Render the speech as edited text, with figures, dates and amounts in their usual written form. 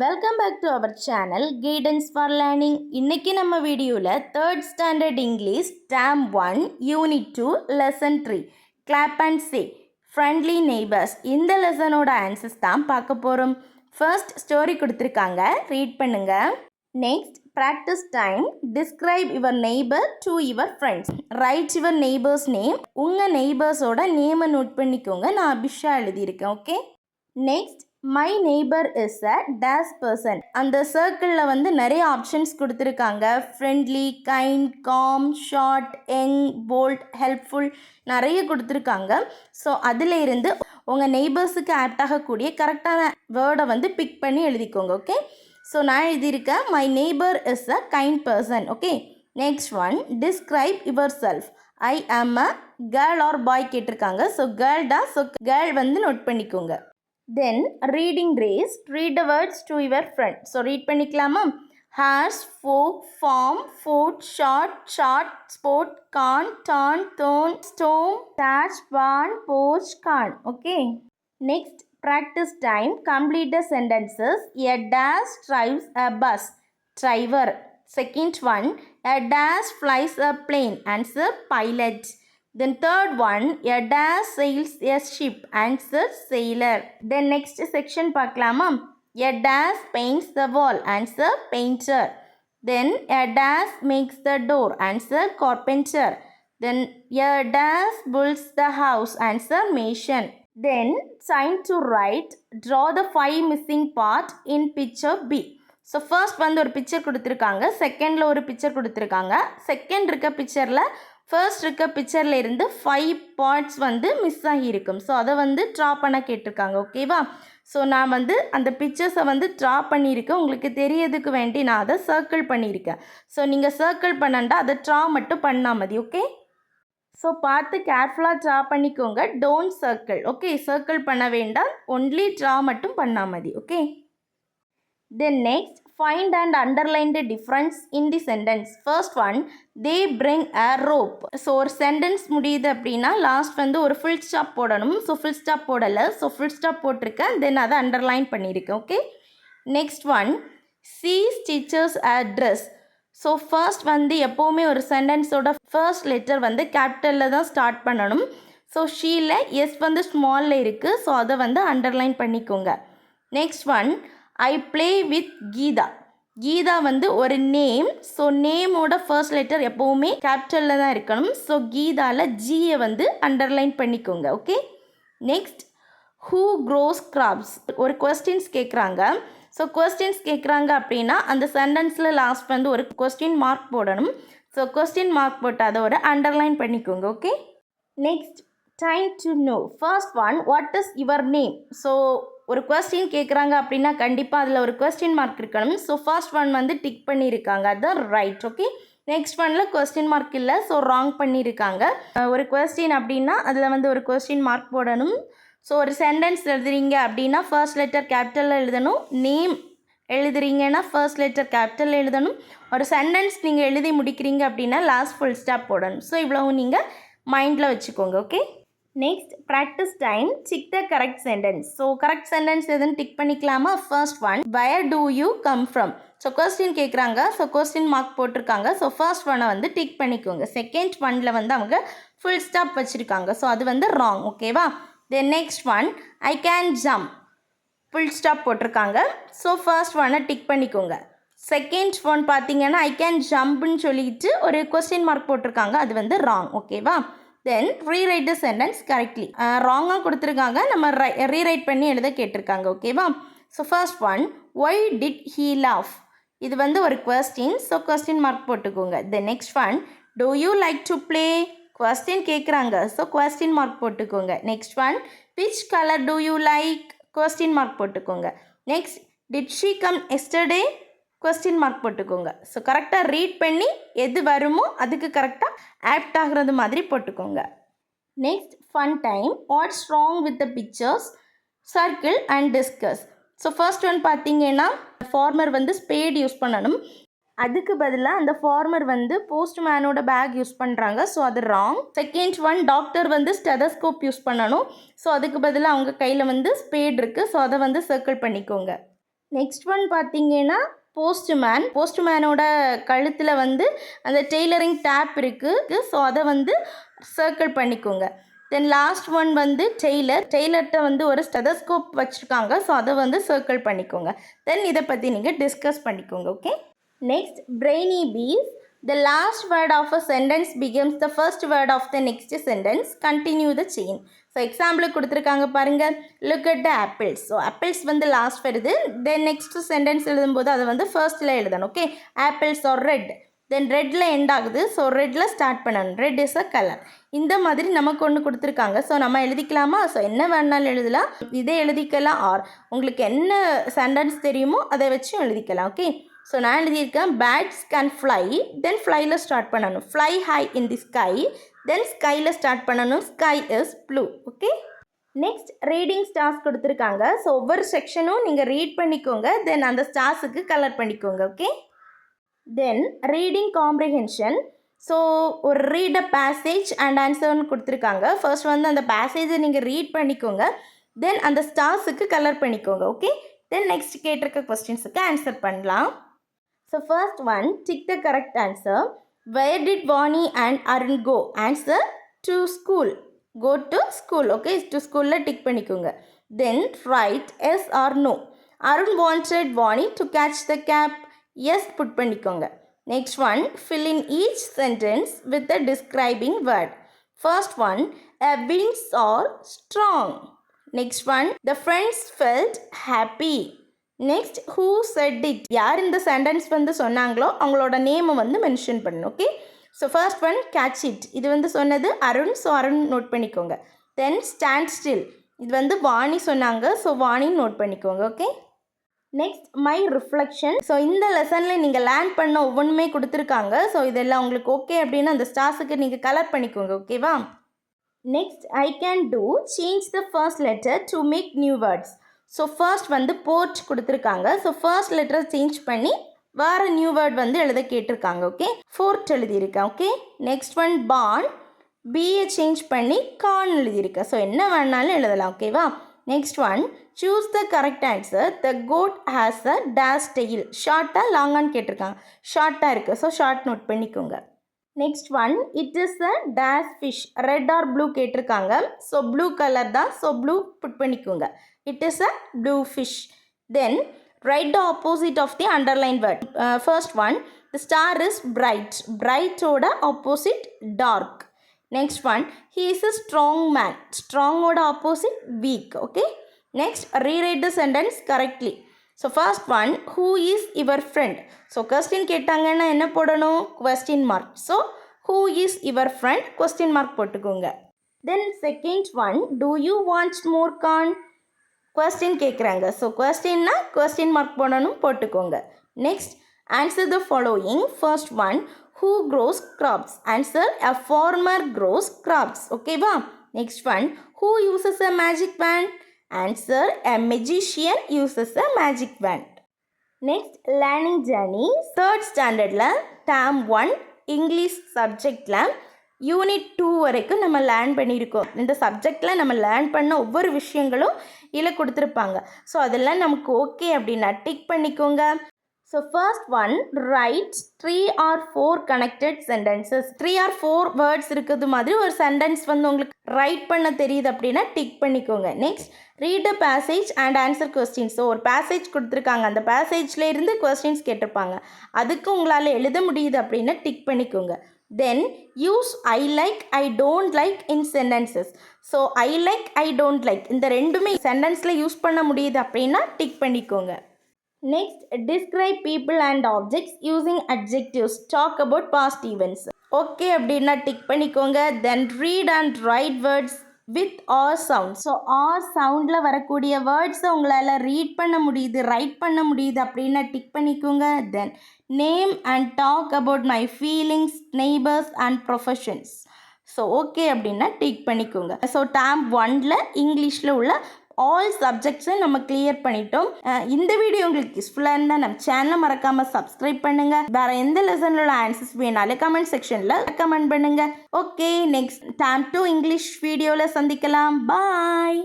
Welcome back to our channel guidance for learning. இன்னைக்கு நம்ம வீடியோவில் 3rd standard English term 1 unit 2 lesson 3 clap and say friendly neighbours இந்த லெசனோட answers தான் பார்க்க போகிறோம். ஃபர்ஸ்ட் ஸ்டோரி கொடுத்துருக்காங்க, ரீட் பண்ணுங்க. Next practice time. Describe your neighbour to your friends. Write your neighbours name. உங்கள் நெய்பர்ஸோட நேமை நோட் பண்ணிக்கோங்க. நான் அபிஷா எழுதியிருக்கேன். Okay. Next my neighbour is a dash person. அந்த சர்க்கிளில் வந்து நிறைய ஆப்ஷன்ஸ் கொடுத்துருக்காங்க. Friendly, kind, calm, short, young, bold, helpful நிறைய கொடுத்துருக்காங்க. ஸோ அதில் இருந்து உங்கள் நெய்பர்ஸுக்கு ஆப்ட் ஆகக்கூடிய கரெக்டான வேர்டை வந்து பிக் பண்ணி எழுதிக்கோங்க. ஓகே. ஸோ நான் எழுதியிருக்கேன் my neighbour is a kind person. Okay. Next one, describe yourself. I am a girl or boy கேட்டிருக்காங்க. ஸோ கேர்ள் தான். ஸோ கேர்ள் வந்து நோட் பண்ணிக்கோங்க. Then reading race, read the words to your friend. So read பண்ணிக்கலாமா? Horse, folk, farm, foot, short, chart, sport, can, turn, turn, stone, touch, barn, porch, can. Okay. Next, practice time. Complete the sentences. A dash drives a bus. Driver. Second one, a dash flies a plane. Answer, pilot. Then third one, a dash sails a ship. Answer, sailor. Then next section பார்க்கலாமா? A dash paints the wall. Answer, painter. Then a dash makes the door. Answer, carpenter. Then a dash builds the house. Answer, mason. Then sign to write. Draw the 5 missing part in picture B. So first வந்து ஒரு picture கொடுத்துருக்காங்க, செகண்டில் ஒரு picture கொடுத்துருக்காங்க. Second இருக்க பிக்சரில் first இருக்க பிக்சரில் இருந்து 5 பார்ட்ஸ் வந்து மிஸ் ஆகியிருக்கும். ஸோ அதை வந்து ட்ரா பண்ண கேட்டிருக்காங்க. ஓகேவா? ஸோ நான் வந்து அந்த பிக்சர்ஸை வந்து ட்ரா பண்ணியிருக்கேன். உங்களுக்கு தெரியறதுக்கு வேண்டி நான் அதை சர்க்கிள் பண்ணியிருக்கேன். ஸோ நீங்கள் சர்க்கிள் பண்ணண்டா அதை ட்ரா மட்டும் பண்ணாமதி. ஓகே. ஸோ பார்த்து கேர்ஃபுல்லாக ட்ரா பண்ணிக்கோங்க. Don't circle. ஓகே. சர்க்கிள் பண்ண வேண்டாம், ஒன்லி ட்ரா மட்டும் பண்ணாமதி. Okay. Then next, find and underline the difference in the sentence. First one, they bring a rope. So ஒரு சென்டென்ஸ் முடியுது அப்படின்னா லாஸ்ட் வந்து ஒரு ஃபுல் ஸ்டாப் போடணும். ஸோ ஃபுல் ஸ்டாப் போடலை. ஸோ ஃபுல் ஸ்டாப் போட்டிருக்கேன். தென் அதை அண்டர்லைன் பண்ணியிருக்கேன். Okay. Next one, she stitches a dress. So first வந்து எப்போவுமே ஒரு சென்டென்ஸோட ஃபர்ஸ்ட் லெட்டர் வந்து கேபிட்டலில் தான் ஸ்டார்ட் பண்ணணும். ஸோ ஷீல எஸ் வந்து ஸ்மாலில் இருக்குது. ஸோ அதை வந்து அண்டர்லைன் பண்ணிக்கோங்க. Next one, I play with Geeta. Geeta வந்து ஒரு நேம். ஸோ நேமோட ஃபர்ஸ்ட் லெட்டர் எப்போவுமே கேபிட்டலில் தான் இருக்கணும். ஸோ கீதாவில் ஜியை வந்து அண்டர்லைன் பண்ணிக்கோங்க. Okay. Next, who grows crops. ஒரு கொஸ்டின்ஸ் கேட்குறாங்க. ஸோ கொஸ்டின்ஸ் கேட்குறாங்க அப்படின்னா அந்த சென்டென்ஸில் லாஸ்ட் வந்து ஒரு கொஸ்டின் மார்க் போடணும். ஸோ கொஸ்டின் மார்க் போட்டு அதை ஒரு அண்டர்லைன் பண்ணிக்கோங்க. Okay. Next, time to know. First one, what is your name. So ஒரு கொஸ்டின் கேட்குறாங்க அப்படின்னா கண்டிப்பாக அதில் ஒரு கொஸ்டின் மார்க் இருக்கணும். ஸோ ஃபர்ஸ்ட் ஒன் வந்து டிக் பண்ணியிருக்காங்க, அதுதான் ரைட். ஓகே. நெக்ஸ்ட் ஒனில் கொஸ்டின் மார்க் இல்லை. ஸோ ராங் பண்ணியிருக்காங்க. ஒரு கொஸ்டின் அப்படின்னா அதில் வந்து ஒரு கொஸ்டின் மார்க் போடணும். ஸோ ஒரு சென்டென்ஸ் எழுதுறீங்க அப்படின்னா ஃபர்ஸ்ட் லெட்டர் கேபிட்டலில் எழுதணும். நேம் எழுதுறீங்கன்னா ஃபர்ஸ்ட் லெட்டர் கேபிட்டலில் எழுதணும். ஒரு சென்டென்ஸ் நீங்கள் எழுதி முடிக்கிறீங்க அப்படின்னா லாஸ்ட் ஃபுல் ஸ்டாப் போடணும். ஸோ இவ்வளவு நீங்கள் மைண்டில் வச்சுக்கோங்க. Okay. Next, practice time. Tick the correct sentence. So correct sentence எதுன்னு டிக் பண்ணிக்கலாமா? First one, where do you come from. So question கேட்குறாங்க. ஸோ கொஸ்டின் மார்க் போட்டிருக்காங்க. ஸோ ஃபர்ஸ்ட் ஒன்னை வந்து டிக் பண்ணிக்கோங்க. செகண்ட் ஒனில் வந்து அவங்க ஃபுல் ஸ்டாப் வச்சுருக்காங்க. ஸோ அது வந்து ராங். ஓகேவா? தென் next one, I can jump. Full stop போட்டிருக்காங்க. ஸோ ஃபர்ஸ்ட் ஒன்னை டிக் பண்ணிக்கோங்க. செகண்ட் ஒன் பார்த்தீங்கன்னா ஐ கேன் ஜம்ப்னு சொல்லிட்டு ஒரு கொஸ்டின் மார்க் போட்டிருக்காங்க. அது வந்து ராங். ஓகேவா? Then rewrite the sentence correctly. ராங்காக கொடுத்துருக்காங்க, நம்ம ரீரைட் பண்ணி எழுத கேட்டிருக்காங்க. ஓகேவா? So first one, why did he laugh. இது வந்து ஒரு கொஸ்டின். ஸோ கொஸ்டின் மார்க் போட்டுக்கோங்க. Then next one, do you like to play. Question கேட்குறாங்க. ஸோ கொஸ்டின் மார்க் போட்டுக்கோங்க. Next one, which colour do you like. Question mark போட்டுக்கோங்க. Next, did she come yesterday. Question mark போட்டுக்கோங்க. So கரெக்டாக read பண்ணி எது வருமோ அதுக்கு கரெக்டாக ஆப்ட் ஆகிறது மாதிரி போட்டுக்கோங்க. Next, fun time. What's wrong with the pictures, circle and discuss. So first one பார்த்தீங்கன்னா ஃபார்மர் வந்து ஸ்பேட் யூஸ் பண்ணணும். அதுக்கு பதிலாக அந்த ஃபார்மர் வந்து போஸ்ட்மேனோட பேக் யூஸ் பண்ணுறாங்க. ஸோ அது ராங். செகண்ட் ஒன், டாக்டர் வந்து ஸ்டெதஸ்கோப் யூஸ் பண்ணணும். ஸோ அதுக்கு பதிலாக அவங்க கையில் வந்து ஸ்பேட் இருக்குது. ஸோ அதை வந்து சர்க்கிள் பண்ணிக்கோங்க. நெக்ஸ்ட் ஒன் பார்த்தீங்கன்னா போஸ்ட்மேனோட கழுத்தில் வந்து அந்த டெய்லரிங் டேப் இருக்குது. ஸோ அதை வந்து சர்க்கிள் பண்ணிக்கோங்க. தென் லாஸ்ட் ஒன் வந்து டெய்லர்கிட்ட வந்து ஒரு ஸ்டெதஸ்கோப் வச்சுருக்காங்க. ஸோ அதை வந்து சர்க்கிள் பண்ணிக்கோங்க. தென் இதை பற்றி நீங்கள் டிஸ்கஸ் பண்ணிக்கோங்க. Okay. Next brainy bees. The last word of a sentence becomes the first word of the next sentence. Continue the chain. So example கொடுத்துருக்காங்க பாருங்கள். Look at the apples. So apples வந்து last வருது. Then next sentence எழுதும்போது அதை வந்து ஃபர்ஸ்ட்டில் எழுதணும். Okay. Apples are red. Then ரெட்டில் எண்ட் ஆகுது. ஸோ ரெட்டில் ஸ்டார்ட் பண்ணணும். Red is a colour. இந்த மாதிரி நமக்கு ஒன்று கொடுத்துருக்காங்க. ஸோ நம்ம எழுதிக்கலாமா? ஸோ என்ன வேணாலும் எழுதலாம். இதே எழுதிக்கலாம். ஆர் உங்களுக்கு என்ன சென்டென்ஸ் தெரியுமோ அதை வச்சும் எழுதிக்கலாம். ஓகே. ஸோ நான் எழுதியிருக்கேன் பேட்ஸ் கேன் ஃப்ளை. தென் ஃப்ளையில் ஸ்டார்ட் பண்ணணும். Fly high in the sky. Then ஸ்கையில் ஸ்டார்ட் பண்ணணும். Sky is blue. Okay. Next reading stars கொடுத்துருக்காங்க. ஸோ ஒவ்வொரு செக்ஷனும் நீங்கள் ரீட் பண்ணிக்கோங்க. தென் அந்த ஸ்டார்ஸுக்கு கலர் பண்ணிக்கோங்க. Okay. Then reading comprehension. So ஒரு ரீட் அ பேசேஜ் அண்ட் ஆன்சர்னு கொடுத்துருக்காங்க. ஃபர்ஸ்ட் வந்து அந்த பேசேஜை நீங்கள் ரீட் பண்ணிக்கோங்க. தென் அந்த ஸ்டார்ஸுக்கு கலர் பண்ணிக்கோங்க. ஓகே. தென் நெக்ஸ்ட் கேட்டிருக்க கொஸ்டின்ஸுக்கு ஆன்சர் பண்ணலாம். So first one, tick the correct answer. Where did Vani and Arun go? Answer, to school. Go to school. Okay, to school la tick பண்ணிக்கோங்க. Then write yes or no. Arun wanted Vani to catch the cap. Yes put பண்ணிக்கோங்க. Next one, fill in each sentence with the describing word. First one, a winds are strong. Next one, the friends felt happy. Next who set it. யார் இந்த sentence வந்து சொன்னாங்களோ அவங்களோட நேமை வந்து mention பண்ணணும். Okay. So first one catch it. இது வந்து சொன்னது அருண். ஸோ அருண் நோட் பண்ணிக்கோங்க. தென் ஸ்டாண்ட் ஸ்டில். இது வந்து வாணி சொன்னாங்க. ஸோ வாணின்னு நோட் பண்ணிக்கோங்க. Okay. Next my reflection. So இந்த லெசனில் நீங்கள் லேர்ன் பண்ண ஒவ்வொன்றுமே கொடுத்துருக்காங்க. ஸோ இதெல்லாம் உங்களுக்கு ஓகே அப்படின்னா அந்த ஸ்டார்ஸுக்கு நீங்கள் கலர் பண்ணிக்கோங்க. ஓகேவா. Next I can do change the first letter to make new words. So first வந்து போர்ட் கொடுத்துருக்காங்க. ஸோ ஃபர்ஸ்ட் லெட்டரை சேஞ்ச் பண்ணி வேறு நியூ வேர்ட் வந்து எழுத கேட்டிருக்காங்க. ஓகே. ஃபோர்ட் எழுதியிருக்கேன். ஓகே. Next one pan. பிஏ சேஞ்ச் பண்ணி கான் எழுதியிருக்கேன். ஸோ என்ன வேணாலும் எழுதலாம். ஓகேவா. Next one choose the correct answer. The coat has a dash tail. ஷார்ட்டாக லாங்கான்னு கேட்டிருக்காங்க. ஷார்ட்டாக இருக்குது. ஸோ ஷார்ட் நோட் பண்ணிக்கோங்க. Next one it is a dash fish. Red or blue கேட்டிருக்காங்க. ஸோ ப்ளூ கலர் தான். ஸோ ப்ளூ புட் பண்ணிக்கோங்க. It is a blue fish. Then write the opposite of the underlined word. First one, the star is bright. Bright oda opposite dark. Next one, he is a strong man. Strong oda opposite weak. Okay. Next, rewrite the sentence correctly. So first one, who is your friend? So question கேட்டாங்கன்னா என்ன போடணும்? Question mark. So who is your friend? Question mark போட்டுக்கோங்க. Then second one, do you want more corn? Question கேட்குறாங்க. So கொஸ்டின்னா question mark போடணும். போட்டுக்கோங்க. Next answer the following. First one who grows crops. Answer a farmer grows crops. ஓகேவா. Next one who uses a magic wand. Answer a magician uses a magic wand. Next learning journey. Third ஸ்டாண்டர்டில் term 1 English சப்ஜெக்டில் unit 2 வரைக்கும் நம்ம learn பண்ணியிருக்கோம். இந்த சப்ஜெக்டில் நம்ம learn பண்ண ஒவ்வொரு விஷயங்களும் இதில் கொடுத்துருப்பாங்க. ஸோ அதெல்லாம் நமக்கு ஓகே அப்படின்னா டிக் பண்ணிக்கோங்க. So first one right 3 or 4 connected sentences. 3 or 4 words இருக்கிறது மாதிரி ஒரு சென்டென்ஸ் வந்து உங்களுக்கு ரைட் பண்ண தெரியுது அப்படின்னா டிக் பண்ணிக்கோங்க. Next read a passage and answer questions. So ஒரு பேசேஜ் கொடுத்துருக்காங்க. அந்த பேசேஜில் இருந்து கொஸ்டின்ஸ் கேட்டிருப்பாங்க. அதுக்கு உங்களால் எழுத முடியுது அப்படின்னா டிக் பண்ணிக்கோங்க. Then use I like, I don't like in sentences. So I like, I don't like இந்த ரெண்டுமே சென்டென்ஸில் யூஸ் பண்ண முடியுது அப்படின்னா டிக் பண்ணிக்கோங்க. Next describe people and objects using adjectives. Talk about past events. Okay அப்படின்னா டிக் பண்ணிக்கோங்க. Then read and write words with R sound. So R சவுண்டில் வரக்கூடிய வேர்ட்ஸை உங்களால் ரீட் பண்ண முடியுது, ரைட் பண்ண முடியுது அப்படின்னா டிக் பண்ணிக்கோங்க. Then name and talk about my feelings, neighbours and professions. So okay அப்படின்னா டிக் பண்ணிக்கோங்க. ஸோ டேர்ம் 1ல் இங்கிலீஷில் உள்ள ஆல் சப்ஜெக்ட்ஸும் நம்ம கிளியர் பண்ணிட்டோம். இந்த வீடியோ உங்களுக்கு யூஸ்ஃபுல்லாக இருந்தால் நம்ம சேனலை மறக்காமல் சப்ஸ்கிரைப் பண்ணுங்கள். வேறு எந்த லெசனில் உள்ள ஆன்சர்ஸ் வேணாலும் கமெண்ட் செக்ஷனில் கமெண்ட் பண்ணுங்கள். ஓகே, நெக்ஸ்ட் டேர்ம் 2 இங்கிலீஷ் வீடியோவில் சந்திக்கலாம். பாய்.